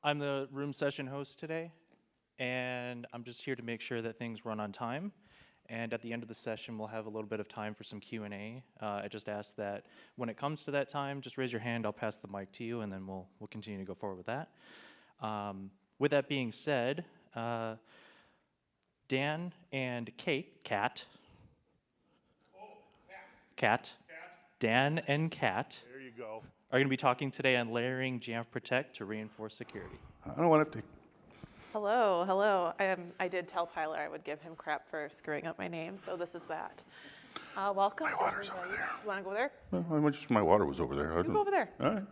I'm the room session host today, and I'm just here to make sure that things run on time. And at the end of the session, we'll have a little bit of time for some Q&A. I just ask that when it comes to that time, just raise your hand, I'll pass the mic to you, and then we'll continue to go forward with that. With that being said, Dan and Kat, Dan and Kat There you go. are going to be talking today on layering Jamf Protect to reinforce security. I don't want to. Hello, hello. I did tell Tyler I would give him crap for screwing up my name, so this is that. Welcome. My water's over everybody. there. You want to go there? Well, just my water was over there. You go over there. All right.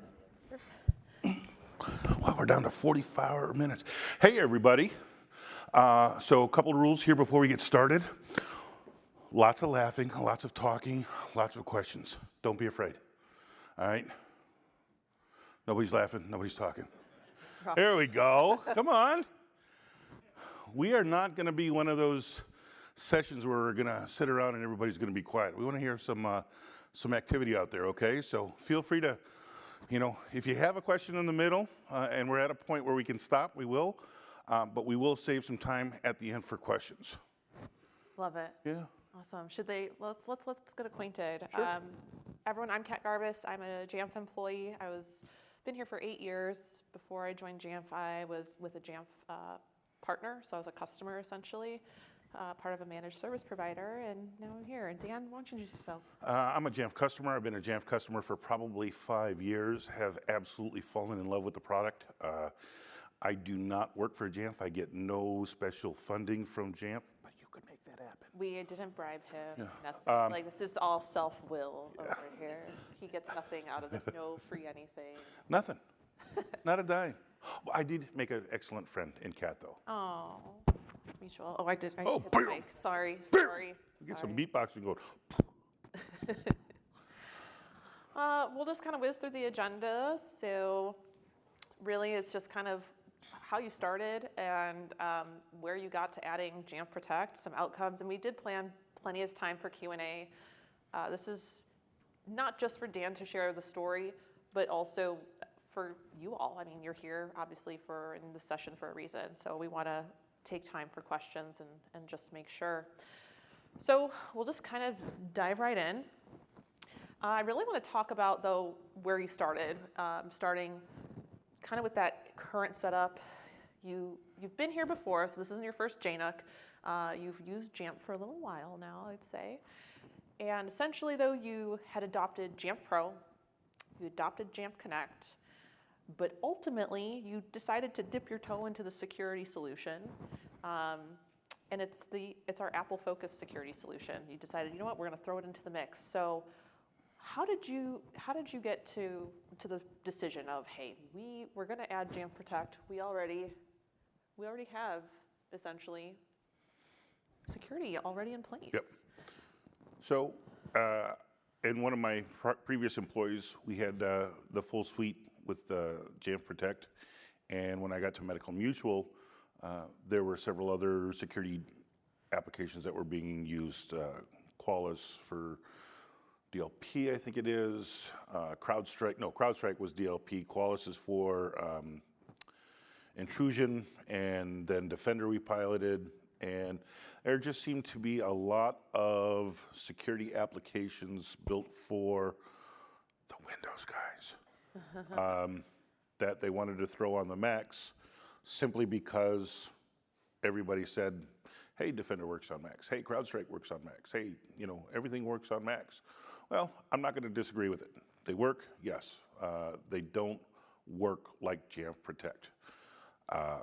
Well, we're down to 44 minutes. Hey, everybody. So a couple of rules here before we get started. Lots of laughing, lots of talking, lots of questions. Don't be afraid. All right? Nobody's laughing, nobody's talking. There we go. Come on. We are not going to be one of those sessions where we're going to sit around and everybody's going to be quiet. We want to hear some activity out there, okay? So feel free to, if you have a question in the middle and we're at a point where we can stop, we will. But we will save some time at the end for questions. Love it. Yeah. Awesome. Let's get acquainted. Sure. Everyone, I'm Kat Garbus. I'm a Jamf employee. Been here for 8 years. Before I joined Jamf, I was with a Jamf partner, so I was a customer essentially, part of a managed service provider, and now I'm here. And Dan, why don't you introduce yourself? I'm a Jamf customer. I've been a Jamf customer for probably 5 years, have absolutely fallen in love with the product. I do not work for Jamf. I get no special funding from Jamf, but you could make that happen. We didn't bribe him, Yeah. nothing. This is all self-will over here. He gets nothing out of this, no free anything. Nothing. Not a dime. Well, I did make an excellent friend in Kat, though. Oh, it's mutual. Oh, I did. I Oh, hit the boom. mic. Sorry. Get some beatboxing going. We'll just kind of whiz through the agenda. So really it's just kind of how you started and where you got to adding Jamf Protect, some outcomes, and we did plan plenty of time for Q&A. This is not just for Dan to share the story, but also for you all. I mean, you're here obviously in this session for a reason, so we want to take time for questions and just make sure. So we'll just kind of dive right in. I really want to talk about, though, where you started, starting kind of with that current setup. You've been here before, so this isn't your first JNUC. You've used Jamf for a little while now, I'd say. And essentially, though, you had adopted Jamf Pro, you adopted Jamf Connect, but ultimately, you decided to dip your toe into the security solution. And it's our Apple-focused security solution. You decided, you know what, we're going to throw it into the mix. So how did you get to the decision of, hey, we're going to add Jamf Protect. We already have essentially security already in place. Yep. So, in one of my previous employees, we had the full suite with Jamf Protect, and when I got to MedMutual, there were several other security applications that were being used. Qualys for DLP, I think it is. CrowdStrike was DLP. Qualys is for intrusion, and then Defender we piloted, and there just seemed to be a lot of security applications built for the Windows guys that they wanted to throw on the Macs simply because everybody said, hey, Defender works on Macs. Hey, CrowdStrike works on Macs. Hey, everything works on Macs. Well, I'm not going to disagree with it. They work, yes. They don't work like Jamf Protect. I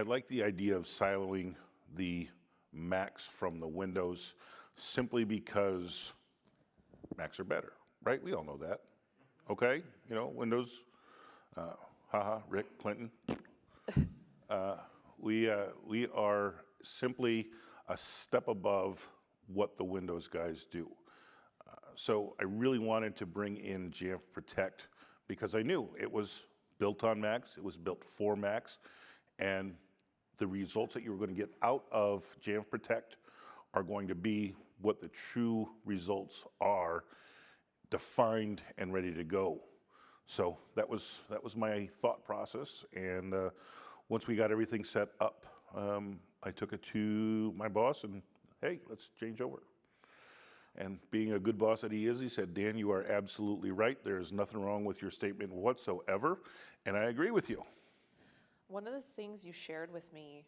like the idea of siloing the Macs from the Windows simply because Macs are better, right? We all know that, okay? Windows, Rick Clinton. We are simply a step above what the Windows guys do. So I really wanted to bring in Jamf Protect because I knew it was built on Macs, it was built for Macs, and the results that you were going to get out of Jamf Protect are going to be what the true results are defined and ready to go. So that was my thought process. And once we got everything set up, I took it to my boss and, hey, let's change over. And being a good boss that he is, he said, Dan, you are absolutely right. There is nothing wrong with your statement whatsoever. And I agree with you. One of the things you shared with me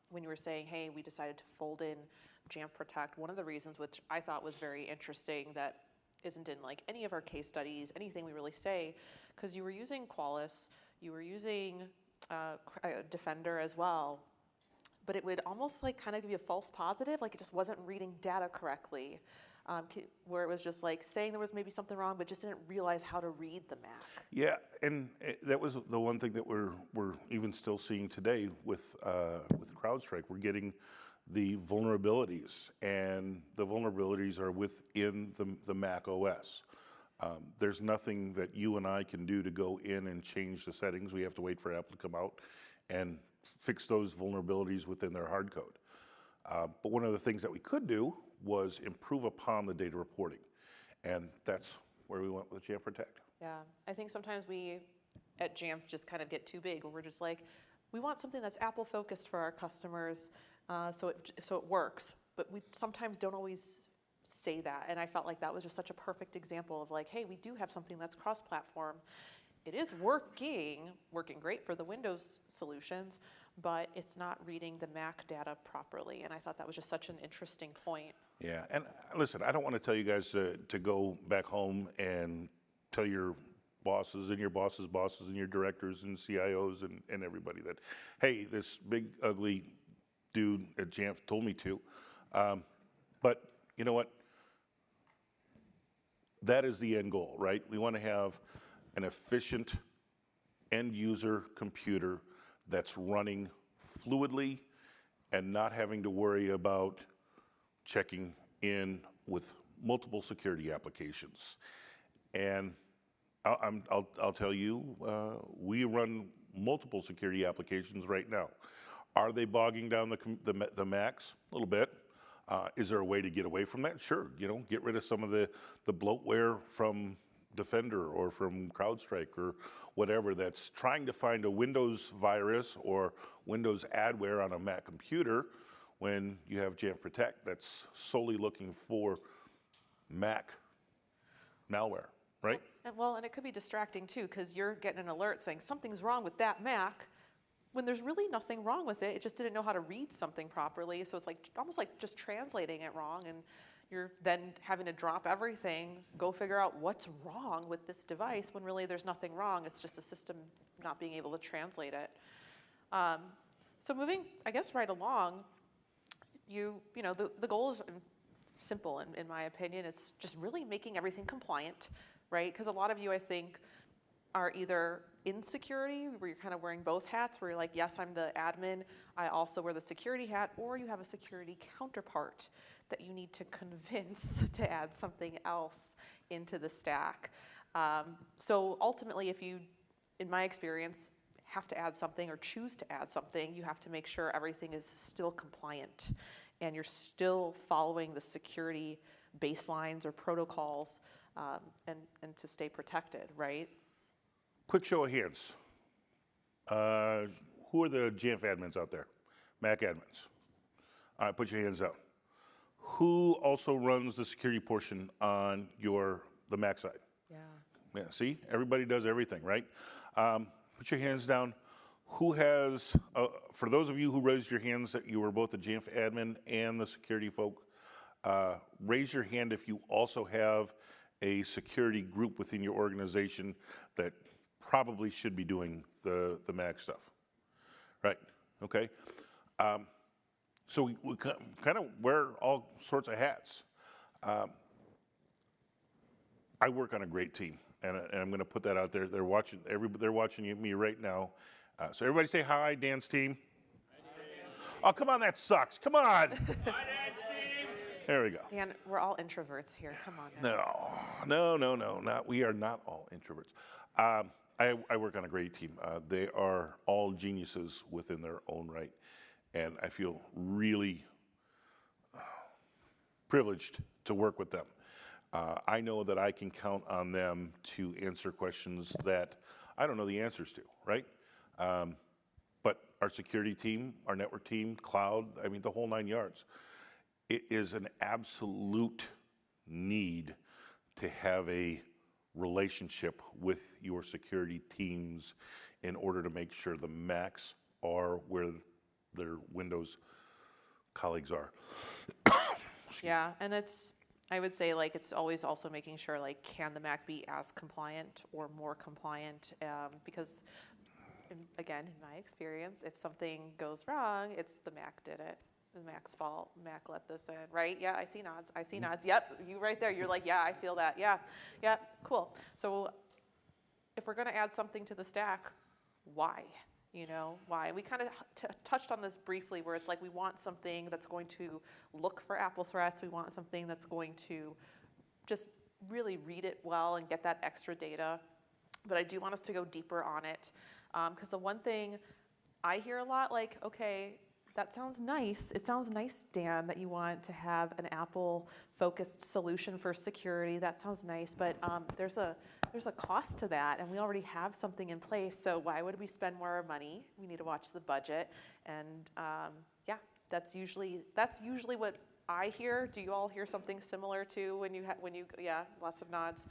when you were saying, hey, we decided to fold in Jamf Protect, one of the reasons which I thought was very interesting that isn't in like any of our case studies, anything we really say, because you were using Qualys, you were using Defender as well, but it would almost like kind of give you a false positive, like it just wasn't reading data correctly, where it was just like saying there was maybe something wrong, but just didn't realize how to read the Mac. Yeah, and that was the one thing that we're even still seeing today with CrowdStrike. We're getting the vulnerabilities, and the vulnerabilities are within the Mac OS. There's nothing that you and I can do to go in and change the settings. We have to wait for Apple to come out and fix those vulnerabilities within their hard code. But one of the things that we could do was improve upon the data reporting, and that's where we went with Jamf Protect. Yeah, I think sometimes we at Jamf just kind of get too big, where we're just like, we want something that's Apple focused for our customers, so it works. But we sometimes don't always say that, and I felt like that was just such a perfect example of like, hey, we do have something that's cross-platform. It is working great for the Windows solutions, but it's not reading the Mac data properly. And I thought that was just such an interesting point. Yeah, and listen, I don't want to tell you guys to go back home and tell your bosses and your bosses' bosses and your directors and CIOs and everybody that, hey, this big ugly dude at Jamf told me to. But you know what? That is the end goal, right? We want to have an efficient end user computer that's running fluidly and not having to worry about checking in with multiple security applications. And I'll tell you, we run multiple security applications right now. Are they bogging down the Macs? A little bit. Is there a way to get away from that? Sure, get rid of some of the bloatware from Defender or from CrowdStrike or whatever that's trying to find a Windows virus or Windows adware on a Mac computer, when you have Jamf Protect that's solely looking for Mac malware, right? And it could be distracting too, because you're getting an alert saying something's wrong with that Mac, when there's really nothing wrong with it. It just didn't know how to read something properly. So it's like almost like just translating it wrong, and you're then having to drop everything, go figure out what's wrong with this device, when really there's nothing wrong. It's just the system not being able to translate it. So moving, I guess, right along, the goal is simple, in my opinion. It's just really making everything compliant, right? Because a lot of you, I think, are either in security, where you're kind of wearing both hats, where you're like, yes, I'm the admin, I also wear the security hat, or you have a security counterpart that you need to convince to add something else into the stack. So ultimately, if you, in my experience, have to add something or choose to add something, you have to make sure everything is still compliant and you're still following the security baselines or protocols, and to stay protected, right? Quick show of hands. Who are the Jamf admins out there? Mac admins. All right, put your hands up. Who also runs the security portion on the Mac side? Yeah, see, everybody does everything, right? Put your hands down. Who has, for those of you who raised your hands that you were both the Jamf admin and the security folk, raise your hand if you also have a security group within your organization that probably should be doing the Mac stuff. Right, okay? So we kind of wear all sorts of hats. I work on a great team, and I'm going to put that out there. They're watching me right now. So everybody say hi, Dan's team. Hi, Dan. Oh, come on, that sucks. Come on. Hi, Dan's team. There we go. Dan, we're all introverts here. Come on now. No. We are not all introverts. I work on a great team. They are all geniuses within their own right. And I feel really privileged to work with them. I know that I can count on them to answer questions that I don't know the answers to, right? But our security team, our network team, cloud, I mean, the whole 9 yards. It is an absolute need to have a relationship with your security teams in order to make sure the Macs are where their Windows colleagues are. Yeah, and I would say like it's always also making sure like can the Mac be as compliant or more compliant because again, in my experience, if something goes wrong, it's the Mac did it. The Mac's fault. Mac let this in, right? Yeah, I see nods. I see nods. Yep, you right there. You're like, yeah, I feel that. Yeah, yeah, cool. So if we're going to add something to the stack, why? You know, why? We kind of touched on this briefly where it's like we want something that's going to look for Apple threats. We want something that's going to just really read it well and get that extra data. But I do want us to go deeper on it because the one thing I hear a lot, like, okay, that sounds nice. It sounds nice, Dan, that you want to have an Apple-focused solution for security. That sounds nice, but there's a cost to that, and we already have something in place. So why would we spend more money? We need to watch the budget, and yeah, that's usually what I hear. Do you all hear something similar to when you yeah, lots of nods.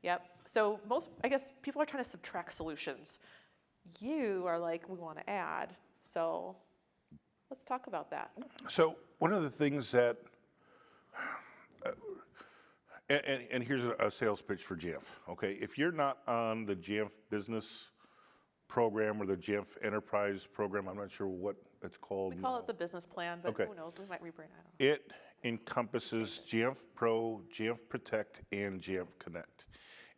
Yep. So I guess people are trying to subtract solutions. You are like, we want to add. So let's talk about that. So one of the things that, and here's a sales pitch for Jamf, okay? If you're not on the Jamf business program or the Jamf enterprise program, I'm not sure what it's called. We call it the business plan, but Okay. who knows? We might rebrand. I don't know. It encompasses Jamf Pro, Jamf Protect, and Jamf Connect.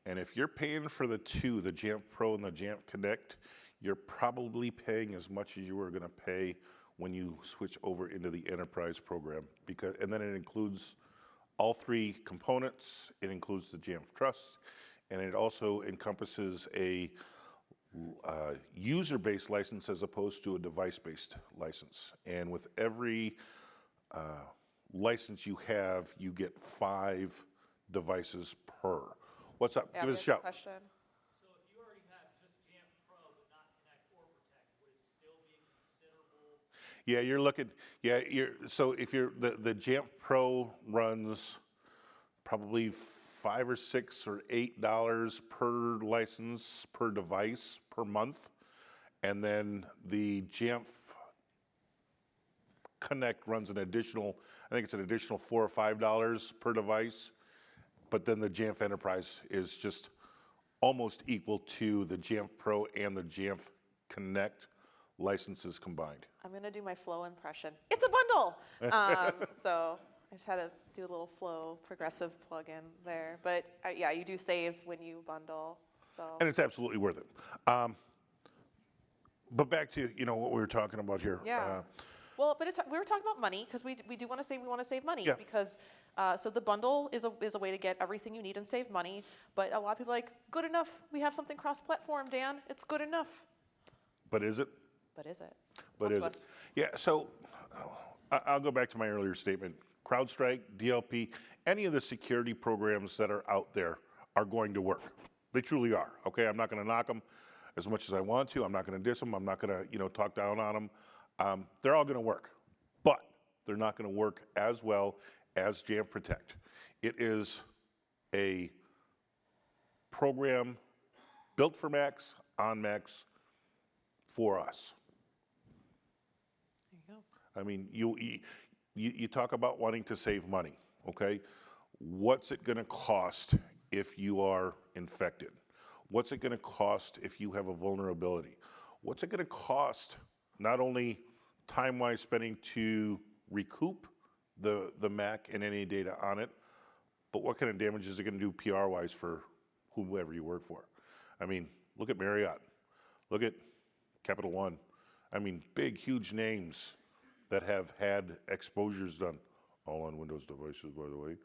And if you're paying for the two, the Jamf Pro and the Jamf Connect, you're probably paying as much as you were going to pay when you switch over into the enterprise program. And then it includes all three components. It includes the Jamf Trust, and it also encompasses a user-based license as opposed to a device-based license. And with every license you have, you get 5 devices per. What's up? Yeah, Give we us a have shout. question. So if you already have just Jamf Pro but not Connect or Protect, would it still be a considerable? Yeah, you're looking. Yeah, so if you're the Jamf Pro runs probably $5 or $6 or $8 per license per device per month, and then the Jamf Connect runs an additional. I think it's an additional $4 or $5 per device. But then the Jamf Enterprise is just almost equal to the Jamf Pro and the Jamf Connect licenses combined. I'm going to do my Flow impression. It's a bundle. So I just had to do a little Flow progressive plug-in there. But yeah, you do save when you bundle. So And it's absolutely worth it. But back to what we were talking about here. yeah. Well, but we were talking about money because we do want to say we want to save money Yeah. because so the bundle is a way to get everything you need and save money. But a lot of people are like, good enough. We have something cross-platform, Dan. It's good enough. But is it? But is it? But Talk is to it? us. Yeah, so I'll go back to my earlier statement. CrowdStrike, DLP, any of the security programs that are out there are going to work. They truly are, okay? I'm not going to knock them as much as I want to. I'm not going to diss them. I'm not going to, talk down on them. They're all going to work, but they're not going to work as well as Jamf Protect. It is a program built for Macs, on Macs, for us. There you go. I mean, you talk about wanting to save money, okay? What's it going to cost if you are infected? What's it going to cost if you have a vulnerability? What's it going to cost not only time-wise spending to recoup the Mac and any data on it, but what kind of damage is it going to do PR-wise for whoever you work for? I mean, look at Marriott. Look at Capital One. I mean, big, huge names that have had exposures done, all on Windows devices, by the way.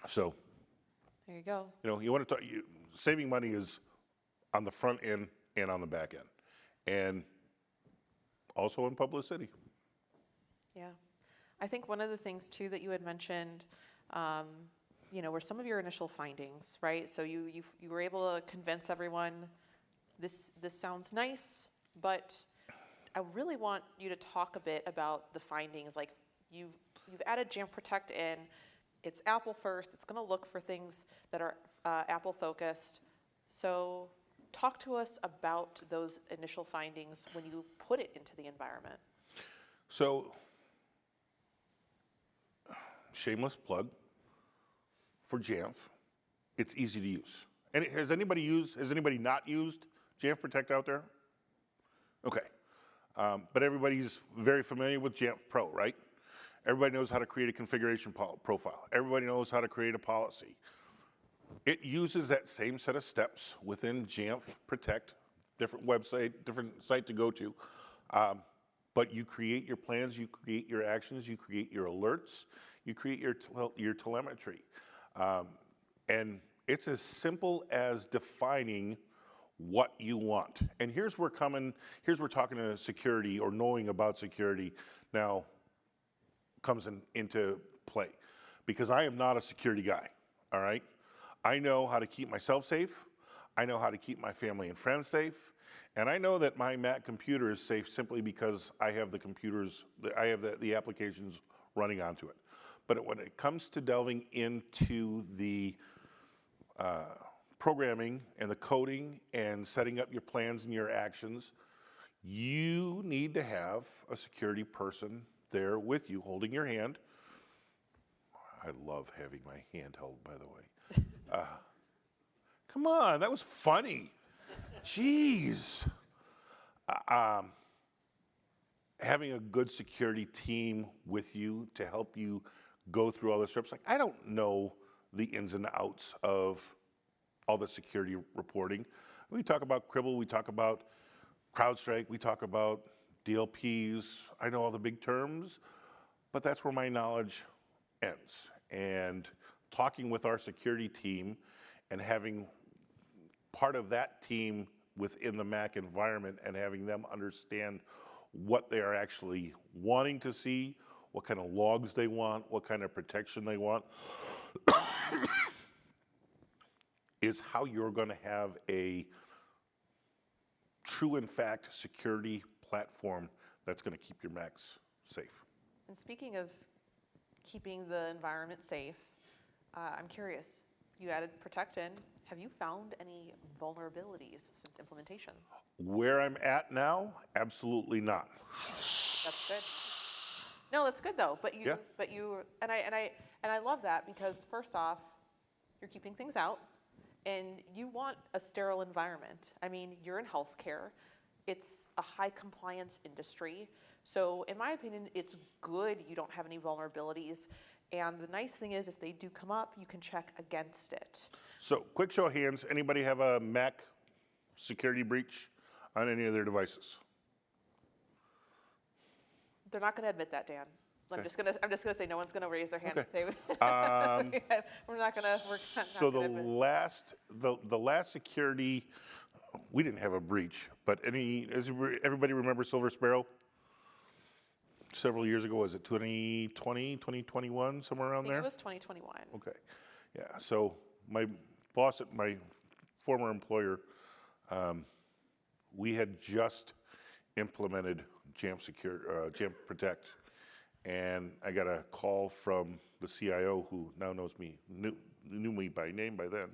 So, There you go. you want to talk, saving money is on the front end and on the back end, and also in publicity. Yeah. I think one of the things too that you had mentioned, were some of your initial findings, right? So you were able to convince everyone, this sounds nice, but I really want you to talk a bit about the findings. Like you've added Jamf Protect in. It's Apple first. It's going to look for things that are Apple focused. So talk to us about those initial findings when you put it into the environment. So, shameless plug for Jamf. It's easy to use. And has anybody not used Jamf Protect out there? Okay. But everybody's very familiar with Jamf Pro, right? Everybody knows how to create a configuration profile. Everybody knows how to create a policy. It uses that same set of steps within Jamf Protect, different website, different site to go to. But you create your plans, you create your actions, you create your alerts, you create your telemetry. And it's as simple as defining what you want. And here's where talking to security or knowing about security now comes into play. Because I am not a security guy, all right? I know how to keep myself safe. I know how to keep my family and friends safe. And I know that my Mac computer is safe simply because I have the applications running onto it. But when it comes to delving into the programming and the coding and setting up your plans and your actions, you need to have a security person there with you holding your hand. I love having my hand held, by the way. Come on, that was funny. Jeez. Having a good security team with you to help you go through all the steps. Like, I don't know the ins and outs of all the security reporting. We talk about Cribble, we talk about CrowdStrike, we talk about DLPs. I know all the big terms, but that's where my knowledge ends. And talking with our security team and having part of that team within the Mac environment and having them understand what they are actually wanting to see, what kind of logs they want, what kind of protection they want, is how you're going to have a true, in fact, security platform that's going to keep your Macs safe. And speaking of keeping the environment safe, I'm curious, you added Protect in. Have you found any vulnerabilities since implementation? Where I'm at now, absolutely not. That's good. No, that's good though. But Yeah. And I love that because first off, you're keeping things out, and you want a sterile environment. I mean, you're in healthcare. It's a high compliance industry. So in my opinion, it's good you don't have any vulnerabilities. And the nice thing is if they do come up, you can check against it. So, quick show of hands, anybody have a Mac security breach on any of their devices? They're not going to admit that, Dan. Okay. I'm just gonna say no one's gonna raise their hand Okay. and say we're not gonna. So the last security, we didn't have a breach, but everybody remember Silver Sparrow? Several years ago, was it 2020, 2021, somewhere around I think there? it was 2021. Okay, yeah. So my boss at my former employer, we had just implemented Jamf Protect, and I got a call from the CIO who now knew me by name by then,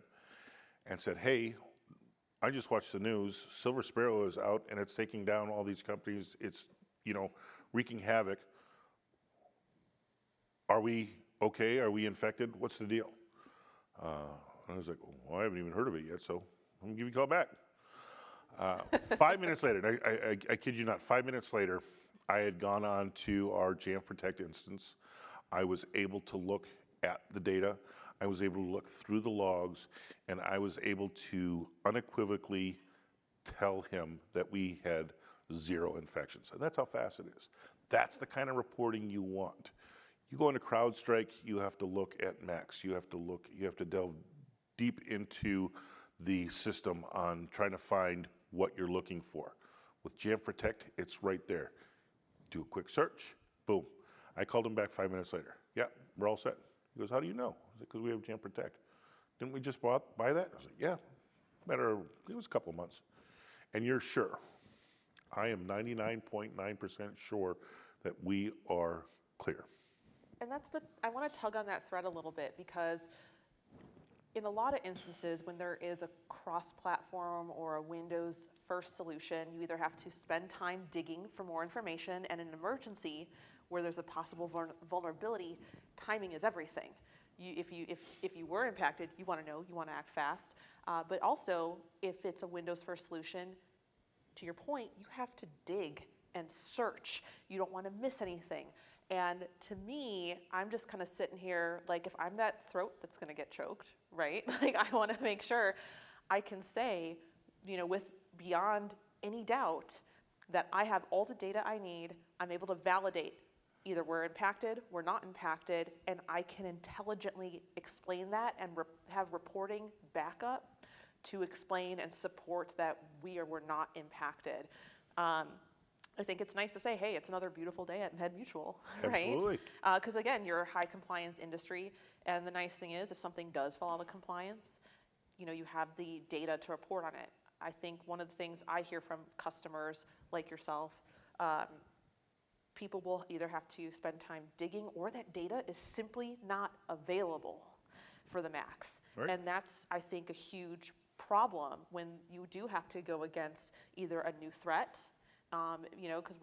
and said, "Hey, I just watched the news. Silver Sparrow is out, and it's taking down all these companies. It's wreaking havoc. Are we okay? Are we infected? What's the deal?" I was like, "Well, I haven't even heard of it yet, so I'm gonna give you a call back." 5 minutes later, I kid you not, 5 minutes later, I had gone on to our Jamf Protect instance. I was able to look at the data. I was able to look through the logs, and I was able to unequivocally tell him that we had 0 infections. And that's how fast it is. That's the kind of reporting you want. You go into CrowdStrike, you have to look at Macs. You have to delve deep into the system on trying to find what you're looking for. With Jamf Protect, it's right there. Do a quick search, boom. I called him back 5 minutes later. Yeah, we're all set. He goes, how do you know? I said, because we have Jamf Protect. Didn't we just buy that? I was like, yeah, it was a couple of months. And you're sure? I am 99.9% sure that we are clear. And I want to tug on that thread a little bit, because in a lot of instances when there is a cross-platform or a Windows-first solution, you either have to spend time digging for more information, and in an emergency where there's a possible vulnerability, timing is everything. If you were impacted, you want to know, you want to act fast. But also, if it's a Windows-first solution, to your point, you have to dig and search. You don't want to miss anything. And to me, I'm just kind of sitting here, like, if I'm that throat that's going to get choked, right? Like, I want to make sure I can say, with beyond any doubt, that I have all the data I need. I'm able to validate either we're impacted, we're not impacted, and I can intelligently explain that and have reporting backup to explain and support that we're not impacted. I think it's nice to say, hey, it's another beautiful day at MedMutual, right? Absolutely. Because again, you're a high compliance industry, and the nice thing is, if something does fall out of compliance, you have the data to report on it. I think one of the things I hear from customers like yourself, people will either have to spend time digging, or that data is simply not available for the Macs. Right. And that's, I think, a huge problem when you do have to go against either a new threat, because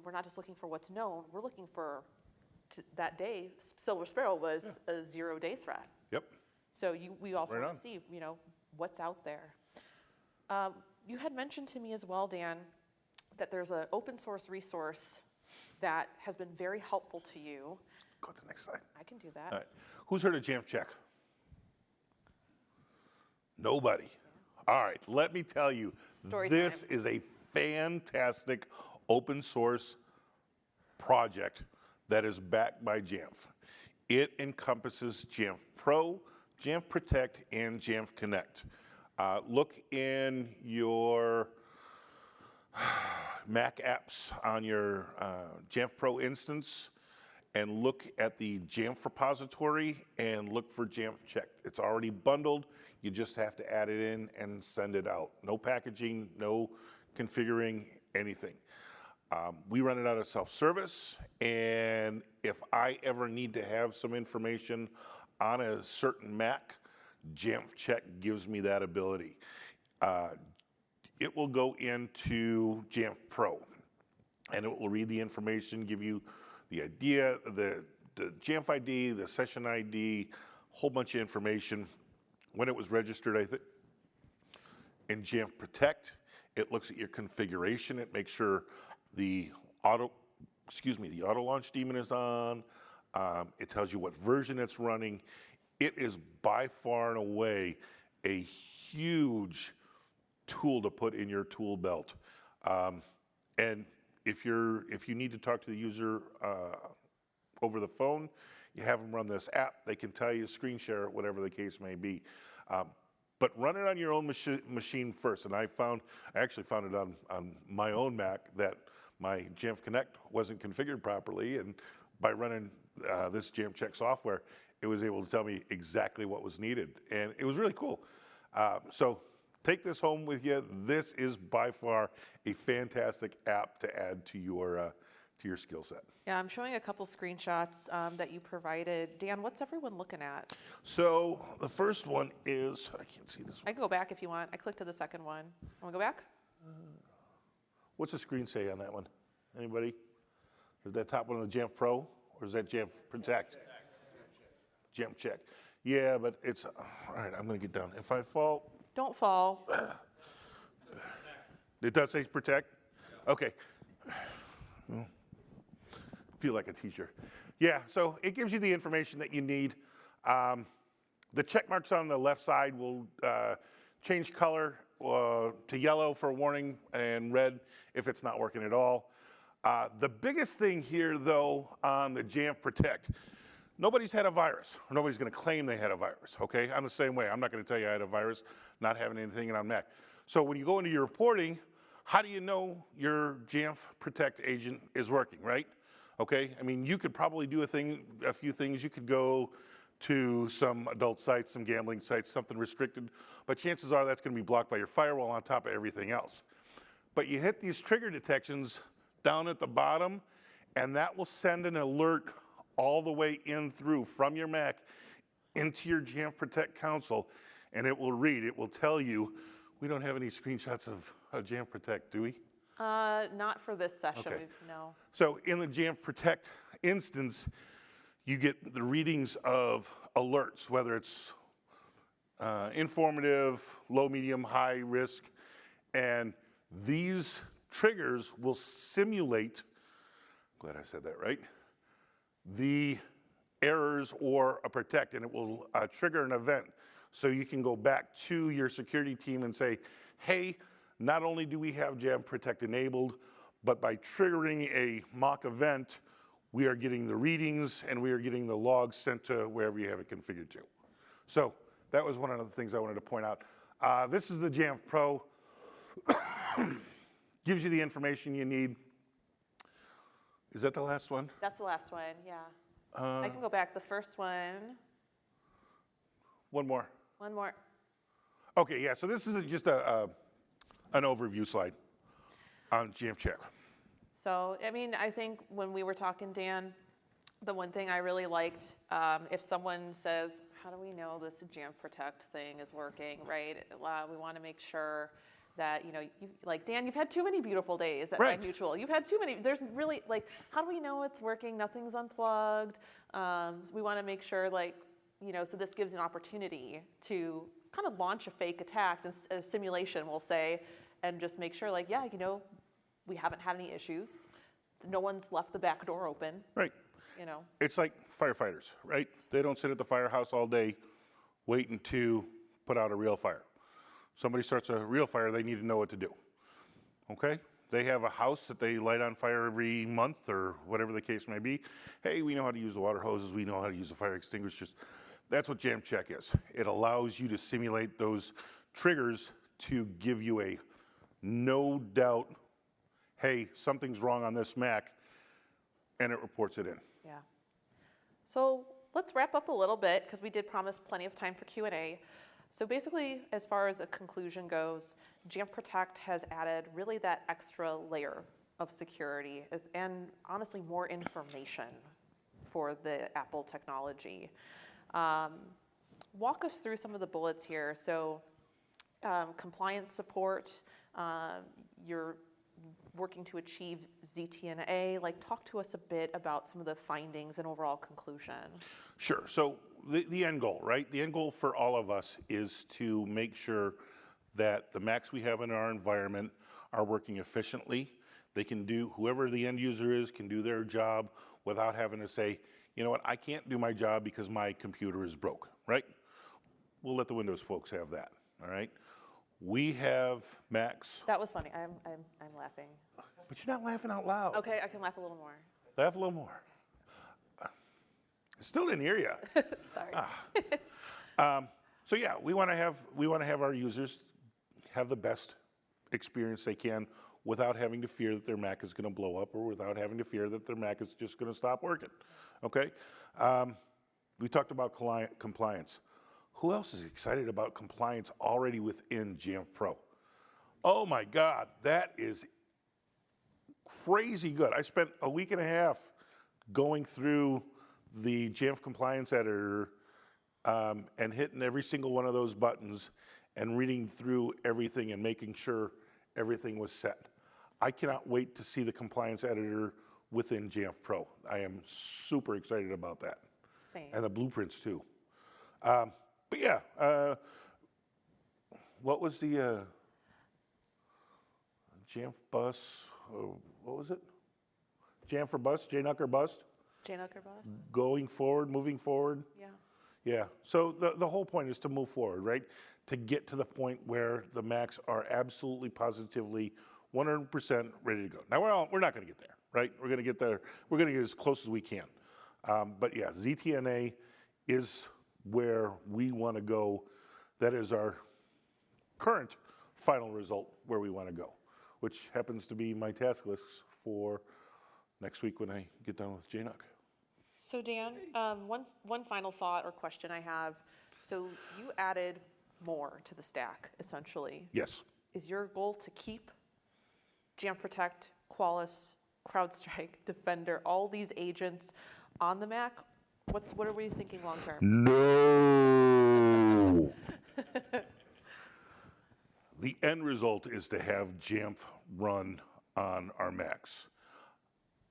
we're not just looking for what's known, we're looking for, that day, Silver Sparrow was a 0-day threat. Yep. So we also Right want on. to see, what's out there. You had mentioned to me as well, Dan, that there's an open source resource that has been very helpful to you. Go to the next slide. I can do that. All right. Who's heard of Jamf Check? Nobody. All right, let me tell you, Story this time. is a fantastic open source project that is backed by Jamf. It encompasses Jamf Pro, Jamf Protect, and Jamf Connect. Look in your Mac apps on your Jamf Pro instance and look at the Jamf repository and look for Jamf Check. It's already bundled. You just have to add it in and send it out. No packaging, no configuring, anything. We run it out of self-service, and if I ever need to have some information on a certain Mac, Jamf Check gives me that ability. It will go into Jamf Pro, and it will read the information, give you the idea, the Jamf ID, the session ID, whole bunch of information. When it was registered, I think, in Jamf Protect, it looks at your configuration. It makes sure the auto launch daemon is on. It tells you what version it's running. It is by far and away a huge tool to put in your tool belt. And if you need to talk to the user over the phone, you have them run this app. They can tell you, screen share it, whatever the case may be. But run it on your own machine first. And I actually found it on my own Mac that my Jamf Connect wasn't configured properly. And by running this Jamf Check software, it was able to tell me exactly what was needed. And it was really cool. So take this home with you. This is by far a fantastic app to add to your skill set. Yeah, I'm showing a couple screenshots that you provided. Dan, what's everyone looking at? So the first one is, I can't see this one. I can go back if you want. I clicked to the second one. Want to go back? What's the screen say on that one? Anybody? Is that top one of the Jamf Pro, or is that Jamf Protect? Jamf Check. Yeah, but it's, all right, I'm gonna get down. If I fall, Don't fall. it does say Protect? Okay. Well, feel like a teacher. Yeah, so it gives you the information that you need. The check marks on the left side will change color to yellow for warning and red if it's not working at all. The biggest thing here, though, on the Jamf Protect, nobody's had a virus, or nobody's going to claim they had a virus, okay? I'm the same way. I'm not going to tell you I had a virus, not having anything on Mac. So when you go into your reporting, how do you know your Jamf Protect agent is working, right? Okay, I mean, you could probably do a few things. You could go to some adult sites, some gambling sites, something restricted, but chances are that's going to be blocked by your firewall on top of everything else. But you hit these trigger detections down at the bottom, and that will send an alert all the way in through from your Mac into your Jamf Protect console, and it will read, it will tell you, we don't have any screenshots of Jamf Protect, do we? Not for this session, Okay. no. So in the Jamf Protect instance, you get the readings of alerts, whether it's informative, low, medium, high risk, and these triggers will simulate, glad I said that right, the errors or a protect, and it will trigger an event. So you can go back to your security team and say, hey, not only do we have Jamf Protect enabled, but by triggering a mock event, we are getting the readings and we are getting the logs sent to wherever you have it configured to. So that was one of the things I wanted to point out. This is the Jamf Pro. Gives you the information you need. Is that the last one? That's the last one, yeah. I can go back. The first one. One more. One more. Okay, yeah, so this is just an overview slide on Jamf Check. So, I mean, I think when we were talking, Dan, the one thing I really liked, if someone says, how do we know this Jamf Protect thing is working, right? We want to make sure that, like, Dan, you've had too many beautiful days at Right. MedMutual. You've had too many. There's really, like, how do we know it's working? Nothing's unplugged. We want to make sure, like, so this gives an opportunity to kind of launch a fake attack, a simulation, we'll say, and just make sure, like, yeah, we haven't had any issues. No one's left the back door open, Right. you know. It's like firefighters, right? They don't sit at the firehouse all day waiting to put out a real fire. Somebody starts a real fire, they need to know what to do, okay? They have a house that they light on fire every month or whatever the case may be. Hey, we know how to use the water hoses, we know how to use the fire extinguishers. That's what Jamf Check is. It allows you to simulate those triggers to give you a no doubt, hey, something's wrong on this Mac, and it reports it in. Yeah. So let's wrap up a little bit because we did promise plenty of time for Q&A. So basically, as far as a conclusion goes, Jamf Protect has added really that extra layer of security and honestly more information for the Apple technology. Walk us through some of the bullets here. So compliance support, you're working to achieve ZTNA. Like, talk to us a bit about some of the findings and overall conclusion. Sure. So the end goal, right? The end goal for all of us is to make sure that the Macs we have in our environment are working efficiently. They can do, whoever the end user is, can do their job without having to say, you know what, I can't do my job because my computer is broke, right? We'll let the Windows folks have that, all right? We have Macs. That was funny. I'm laughing. But you're not laughing out loud. Okay, I can laugh a little more. Laugh a little more. Still didn't hear you. Sorry. So yeah, we want to have our users have the best experience they can without having to fear that their Mac is going to blow up or without having to fear that their Mac is just going to stop working. Okay. We talked about compliance. Who else is excited about compliance already within Jamf Pro? Oh my God, that is crazy good. I spent a week and a half going through the Jamf compliance editor and hitting every single one of those buttons and reading through everything and making sure everything was set. I cannot wait to see the compliance editor within Jamf Pro. I am super excited about that. Same. And the blueprints too. But yeah, what was the Jamf bus? What was it? Jamf or bust? JNUC or bust? JNUC or bus? Going forward, moving forward. Yeah. Yeah. So the whole point is to move forward, right? To get to the point where the Macs are absolutely, positively, 100% ready to go. Now we're not going to get there, right? We're going to get there. We're going to get as close as we can. But yeah, ZTNA is where we want to go. That is our current final result where we want to go, which happens to be my task list for next week when I get done with JNUC. So Dan, one final thought or question I have. So you added more to the stack, essentially. Yes. Is your goal to keep Jamf Protect, Qualys, CrowdStrike, Defender, all these agents on the Mac? What are we thinking long term? No. The end result is to have Jamf run on our Macs.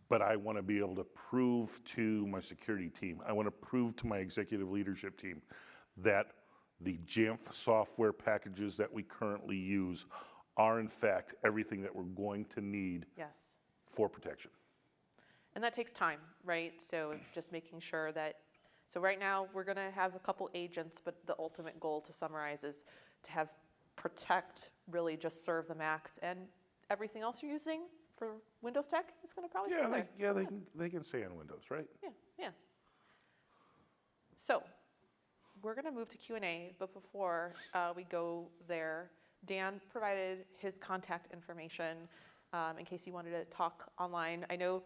But I want to be able to prove to my security team, I want to prove to my executive leadership team that the Jamf software packages that we currently use are in fact everything that we're going to need Yes. for protection. And that takes time, right? So just making sure that, so right now we're going to have a couple agents, but the ultimate goal, to summarize, is to have Protect really just serve the Macs, and everything else you're using for Windows Tech is going to probably stay there. They can stay on Windows, right? Yeah. So we're going to move to Q&A, but before we go there, Dan provided his contact information in case you wanted to talk online. I know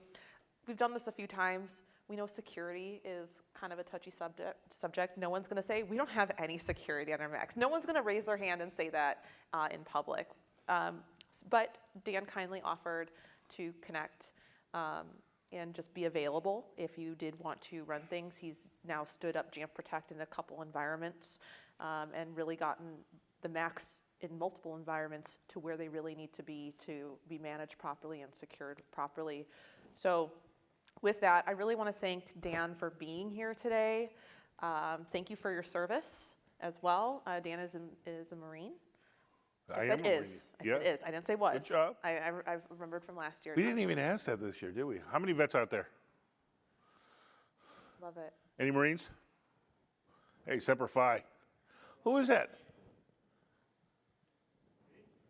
we've done this a few times. We know security is kind of a touchy subject. No one's going to say, we don't have any security on our Macs. No one's going to raise their hand and say that in public. But Dan kindly offered to connect and just be available if you did want to run things. He's now stood up Jamf Protect in a couple environments and really gotten the Macs in multiple environments to where they really need to be managed properly and secured properly. So with that, I really want to thank Dan for being here today. Thank you for your service as well. Dan is a Marine. I said is. I didn't say was. Good job. I've remembered from last year. We didn't even ask that this year, did we? How many vets out there? Love it. Any Marines? Hey, Semper Fi. Who is that?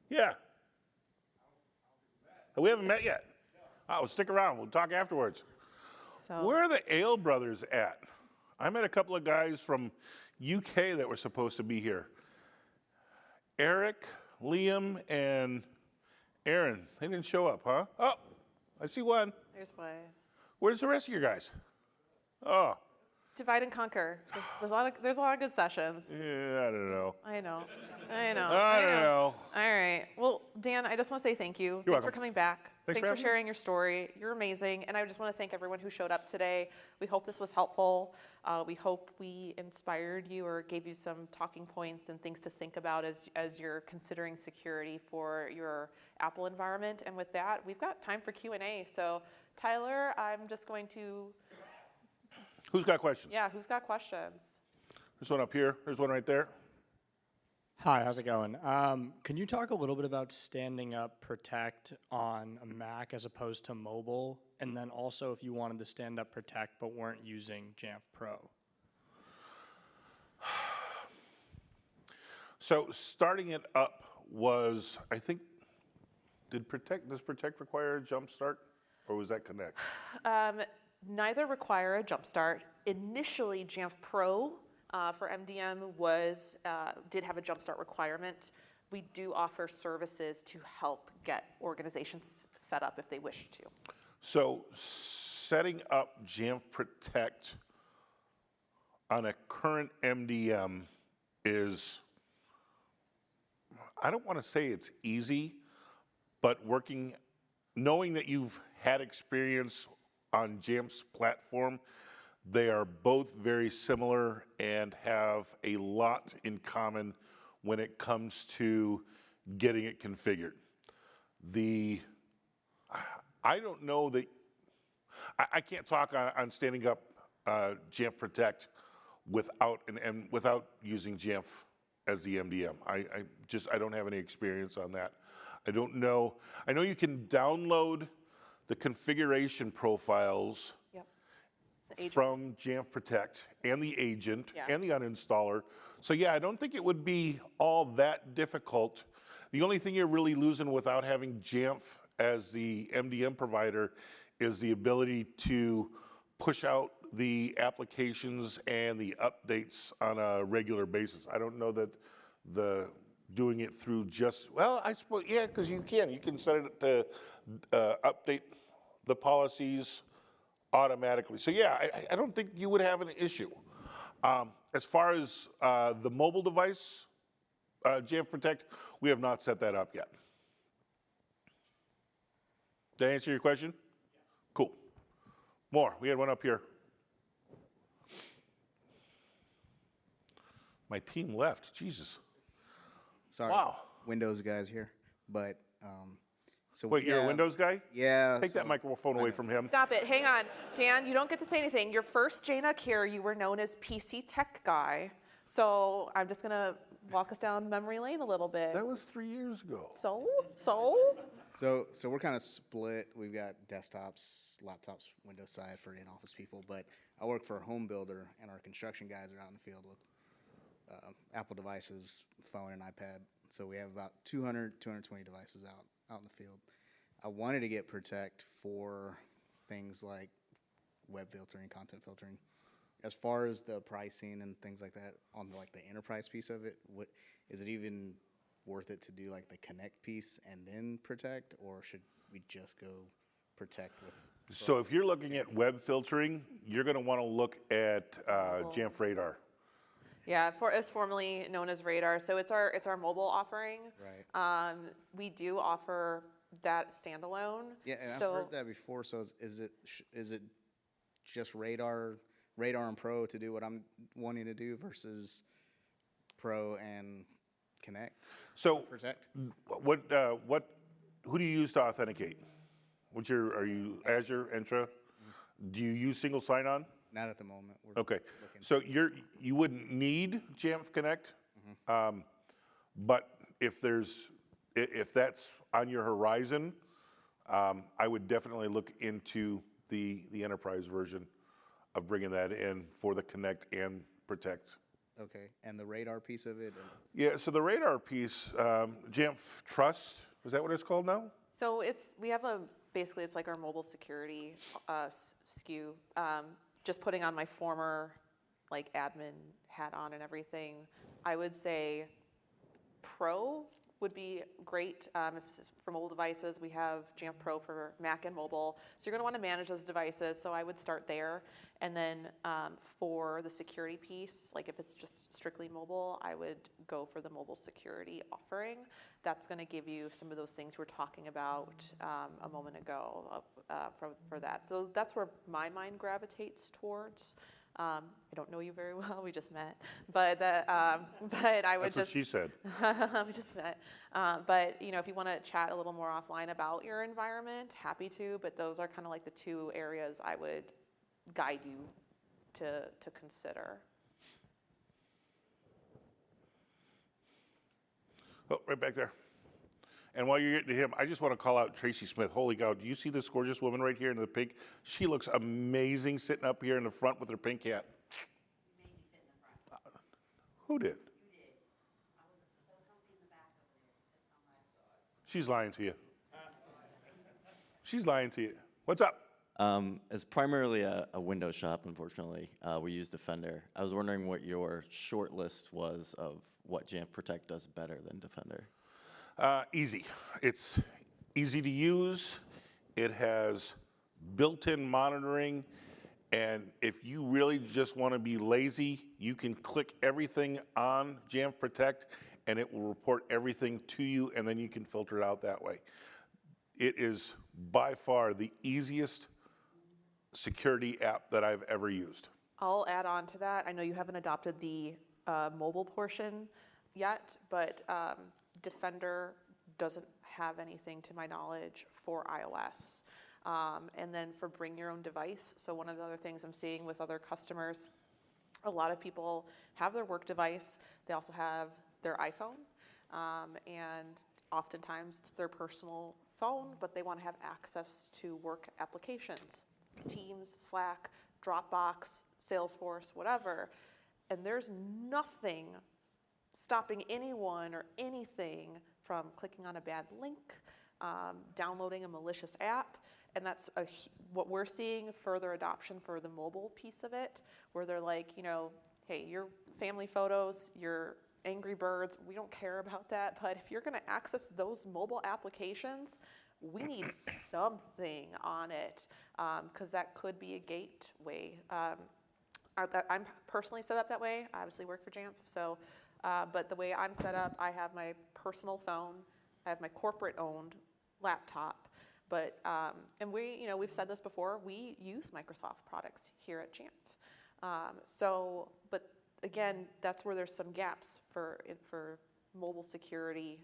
Yeah. We haven't met yet. Oh, stick around. We'll talk afterwards. So Where are the Ale brothers at? I met a couple of guys from UK that were supposed to be here. Eric, Liam, and Aaron. They didn't show up, huh? Oh, I see one. there's one. Where's the rest of your guys? Oh, Divide and conquer. There's a lot of good sessions. yeah, I don't know. I know. I don't know. All right. Well, Dan, I just want to say thank you. Thanks welcome. for coming back. Thanks for for having me. sharing your story. You're amazing. And I just want to thank everyone who showed up today. We hope this was helpful. We hope we inspired you or gave you some talking points and things to think about as you're considering security for your Apple environment. And with that, we've got time for Q&A. So Tyler, I'm just going to... Who's got questions? Yeah, who's got questions? There's one up here. There's one right there. Hi, how's it going? Can you talk a little bit about standing up Protect on a Mac as opposed to mobile? And then also if you wanted to stand up Protect but weren't using Jamf Pro? So starting it up was, I think, does Protect require a jump start, or was that Connect? Neither require a jump start. Initially, Jamf Pro for MDM did have a jump start requirement. We do offer services to help get organizations set up if they wish to. So setting up Jamf Protect on a current MDM is, I don't want to say it's easy, but knowing that you've had experience on Jamf's platform, they are both very similar and have a lot in common when it comes to getting it configured. I don't know that, I can't talk on standing up Jamf Protect without using Jamf as the MDM. I don't have any experience on that. I don't know. I know you can download the configuration profiles from Jamf Protect and the agent and the uninstaller. So yeah, I don't think it would be all that difficult. The only thing you're really losing without having Jamf as the MDM provider is the ability to push out the applications and the updates on a regular basis. I don't know that doing it through I suppose, yeah, because you can set it to update the policies automatically. So yeah, I don't think you would have an issue. As far as the mobile device, Jamf Protect, we have not set that up yet. Did I answer your question? Cool. More, we had one up here. My team left, Jesus. Sorry, Wow. Windows guys here, but so Wait, we you're a have- Windows guy? Yeah. Take that so- microphone away from him. Stop it. Hang on. Dan, you don't get to say anything. Your first JNUC here, you were known as PC Tech Guy. So I'm just going to walk us down memory lane a little bit. That was 3 years ago. So? So we're kind of split. We've got desktops, laptops, Windows side for in-office people, but I work for a home builder, and our construction guys are out in the field with Apple devices, phone and iPad. So we have about 200, 220 devices out in the field. I wanted to get Protect for things like web filtering, content filtering. As far as the pricing and things like that on like the enterprise piece of it, what is it even worth it to do like the Connect piece and then Protect, or should we just go Protect with? So if you're looking at web filtering, you're going to want to look at Jamf Radar. Yeah, it's formerly known as Radar. So it's our mobile offering. Right. We do offer that standalone. Yeah, and so, I've heard that before. So is it just Radar and Pro to do what I'm wanting to do versus Pro and Connect? So Protect? who do you use to authenticate? Are you Azure, Entra? Do you use single sign-on? Not at the moment. We're Okay, looking. so you wouldn't need Jamf Connect, but if that's on your horizon, I would definitely look into the enterprise version of bringing that in for the Connect and Protect. Okay, and the Radar piece of it? Yeah, so the Radar piece, Jamf Trust, is that what it's called now? So we have basically it's like our mobile security SKU. Just putting on my former like admin hat on and everything, I would say Pro would be great. If it's for mobile devices, we have Jamf Pro for Mac and mobile. So you're going to want to manage those devices. So I would start there. And then for the security piece, like if it's just strictly mobile, I would go for the mobile security offering. That's going to give you some of those things we were talking about a moment ago for that. So that's where my mind gravitates towards. I don't know you very well. We just met, but I would That's what she said. we just met. But if you want to chat a little more offline about your environment, happy to. But those are kind of like the two areas I would guide you to consider. Oh, right back there. And while you're getting to him, I just want to call out Tracy Smith. Holy cow, do you see this gorgeous woman right here in the pink? She looks amazing sitting up here in the front with her pink hat. You made me sit in the front. Who did? You did. I was something in the back over there, sitting on my side. She's lying to you. She's lying to you. What's up? It's primarily a Windows shop, unfortunately. We use Defender. I was wondering what your short list was of what Jamf Protect does better than Defender. Easy. It's easy to use. It has built-in monitoring. And if you really just want to be lazy, you can click everything on Jamf Protect and it will report everything to you, and then you can filter it out that way. It is by far the easiest security app that I've ever used. I'll add on to that. I know you haven't adopted the mobile portion yet, but Defender doesn't have anything, to my knowledge, for iOS. And then for bring your own device. So one of the other things I'm seeing with other customers, a lot of people have their work device. They also have their iPhone. And oftentimes it's their personal phone, but they want to have access to work applications. Teams, Slack, Dropbox, Salesforce, whatever. And there's nothing stopping anyone or anything from clicking on a bad link, downloading a malicious app. And that's what we're seeing, further adoption for the mobile piece of it, where they're like, hey, your family photos, your Angry Birds, we don't care about that. But if you're going to access those mobile applications, we need something on it, because that could be a gateway. I'm personally set up that way. I obviously work for Jamf, so, but the way I'm set up, I have my personal phone, I have my corporate-owned laptop, but, and we've said this before, we use Microsoft products here at Jamf. So, but again, that's where there's some gaps for mobile security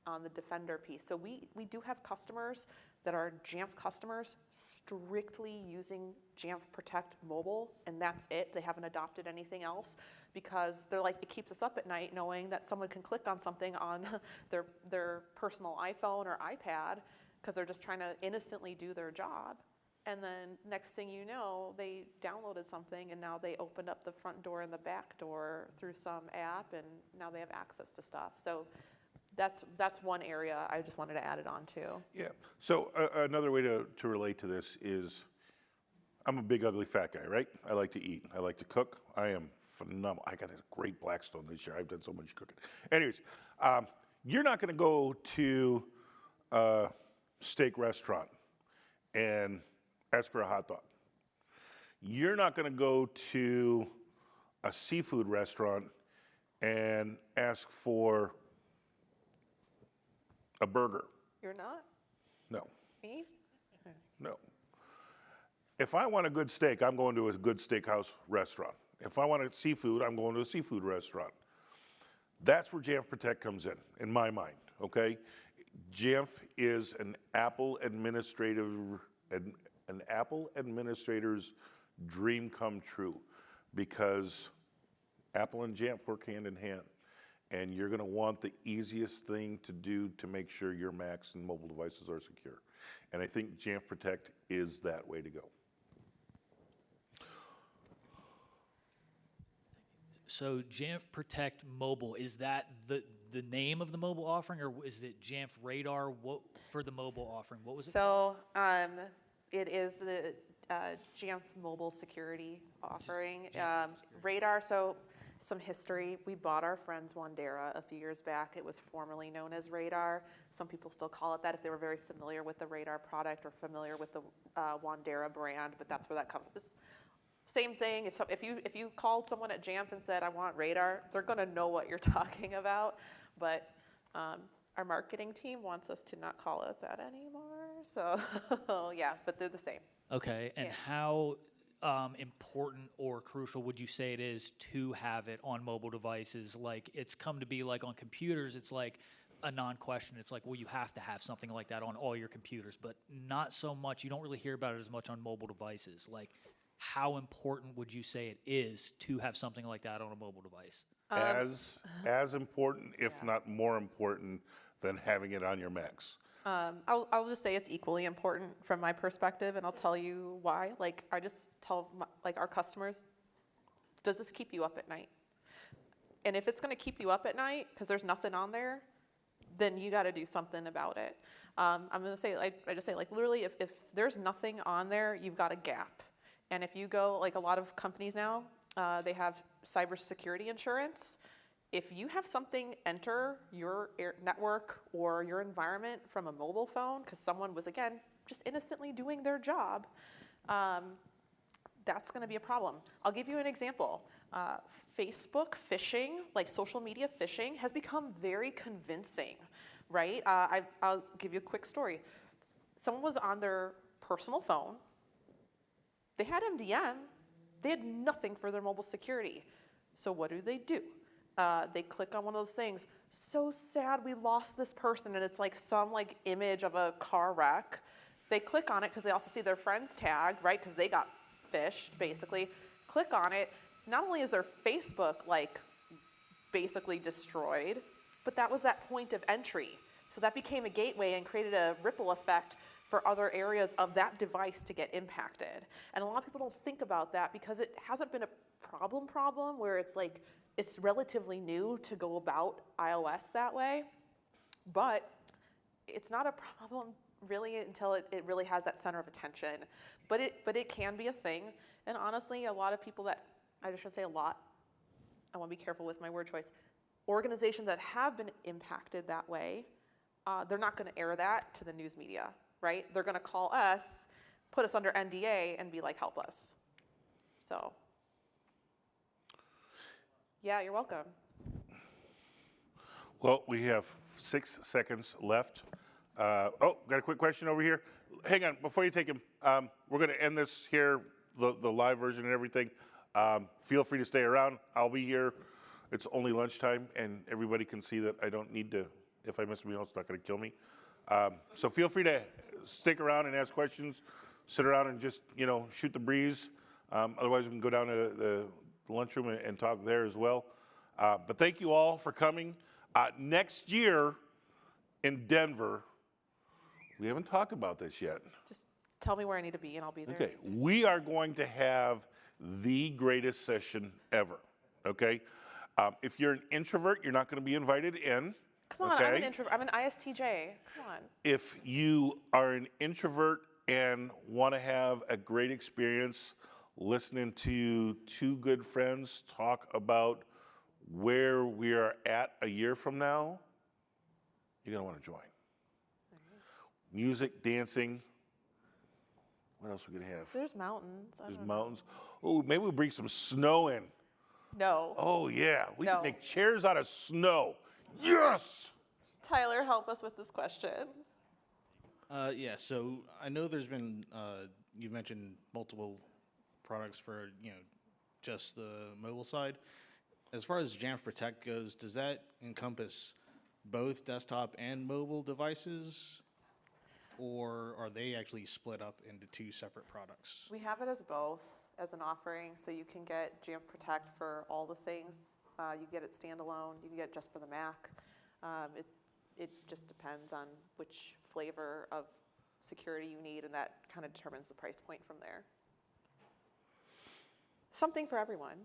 on the Defender piece. So we do have customers that are Jamf customers strictly using Jamf Protect Mobile, and that's it. They haven't adopted anything else because they're like, it keeps us up at night knowing that someone can click on something on their personal iPhone or iPad because they're just trying to innocently do their job. And then next thing you know, they downloaded something and now they opened up the front door and the back door through some app and now they have access to stuff. So that's one area I just wanted to add it on to. Yeah. So another way to relate to this is I'm a big, ugly, fat guy, right? I like to eat. I like to cook. I am phenomenal. I got a great Blackstone this year. I've done so much cooking. Anyways, you're not going to go to a steak restaurant and ask for a hot dog. You're not going to go to a seafood restaurant and ask for a burger. You're not? No, Me? no. If I want a good steak, I'm going to a good steakhouse restaurant. If I want a seafood, I'm going to a seafood restaurant. That's where Jamf Protect comes in my mind, okay? Jamf is an Apple administrator's dream come true because Apple and Jamf work hand in hand. And you're going to want the easiest thing to do to make sure your Macs and mobile devices are secure. And I think Jamf Protect is that way to go. So Jamf Protect Mobile, is that the name of the mobile offering, or is it Jamf Radar? What for the mobile offering? What was it? So it is the Jamf Mobile Security offering. Radar, so some history. We bought our friends Wandera a few years back. It was formerly known as Radar. Some people still call it that if they were very familiar with the Radar product or familiar with the Wandera brand, but that's where that comes. It's same thing. If you called someone at Jamf and said, I want Radar, they're going to know what you're talking about. But our marketing team wants us to not call it that anymore. So yeah, but they're the same. Okay, and Yeah. how important or crucial would you say it is to have it on mobile devices? Like, it's come to be like on computers, it's like a non-question. It's like, well, you have to have something like that on all your computers, but not so much. You don't really hear about it as much on mobile devices. Like, how important would you say it is to have something like that on a mobile device? As important, if not more important, than having it on your Macs. I'll just say it's equally important from my perspective, and I'll tell you why. Like, I just tell our customers, does this keep you up at night? And if it's going to keep you up at night because there's nothing on there, then you got to do something about it. I'm going to say, I just say, literally, if there's nothing on there, you've got a gap. And if you go, a lot of companies now, they have cybersecurity insurance. If you have something enter your network or your environment from a mobile phone, because someone was, again, just innocently doing their job, that's going to be a problem. I'll give you an example. Facebook phishing, social media phishing, has become very convincing, right? I'll give you a quick story. Someone was on their personal phone. They had MDM. They had nothing for their mobile security. So what do? They click on one of those things. So sad we lost this person, and it's some image of a car wreck. They click on it because they also see their friends tagged, right? Because they got phished, basically. Click on it. Not only is their Facebook basically destroyed, but that was that point of entry. So that became a gateway and created a ripple effect for other areas of that device to get impacted. And a lot of people don't think about that because it hasn't been a problem where it's relatively new to go about iOS that way, but it's not a problem really until it really has that center of attention. But it can be a thing, and honestly, a lot of people that, I shouldn't say a lot, I want to be careful with my word choice, organizations that have been impacted that way they're not going to air that to the news media, right? They're going to call us, put us under NDA, and be like, help us. So, yeah, you're welcome. Well, we have 6 seconds left. Oh, got a quick question over here. Hang on, before you take him, we're going to end this here, the live version and everything. Feel free to stay around. I'll be here. It's only lunchtime, and everybody can see that I don't need to, if I miss a meal, it's not going to kill me. So feel free to stick around and ask questions, sit around and just, shoot the breeze. Otherwise, we can go down to the lunchroom and talk there as well. But thank you all for coming. Next year in Denver, we haven't talked about this yet. Just tell me where I need to be, and I'll be there. Okay, we are going to have the greatest session ever, okay? If you're an introvert, you're not going to be invited in. Come on, okay? I'm an introvert. I'm an ISTJ. Come on. If you are an introvert and want to have a great experience listening to two good friends talk about where we are at a year from now, you're going to want to join. Music, dancing. What else are we going to have? There's mountains. There's mountains. Oh, maybe we'll bring some snow in. No. Oh, yeah. We No. can make chairs out of snow. Yes! Tyler, help us with this question. Yeah, so I know there's been, you mentioned multiple products for, just the mobile side. As far as Jamf Protect goes, does that encompass both desktop and mobile devices? Or are they actually split up into two separate products? We have it as both, as an offering, so you can get Jamf Protect for all the things. You get it standalone, you can get it just for the Mac. It just depends on which flavor of security you need, and that kind of determines the price point from there. Something for everyone.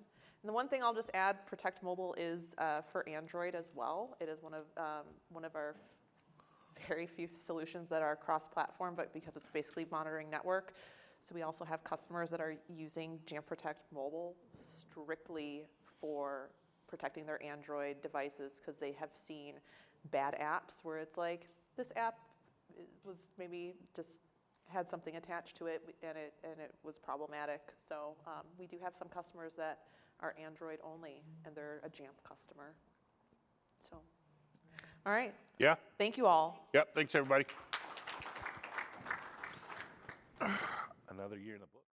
And the one thing I'll just add, Protect Mobile is for Android as well. It is one of our very few solutions that are cross-platform, but because it's basically monitoring network. So we also have customers that are using Jamf Protect Mobile strictly for protecting their Android devices because they have seen bad apps where it's like, this app was maybe just had something attached to it and it was problematic. So we do have some customers that are Android only and they're a Jamf customer. So, all right. Yeah? Thank you all. Yep, thanks everybody. Another year in the book.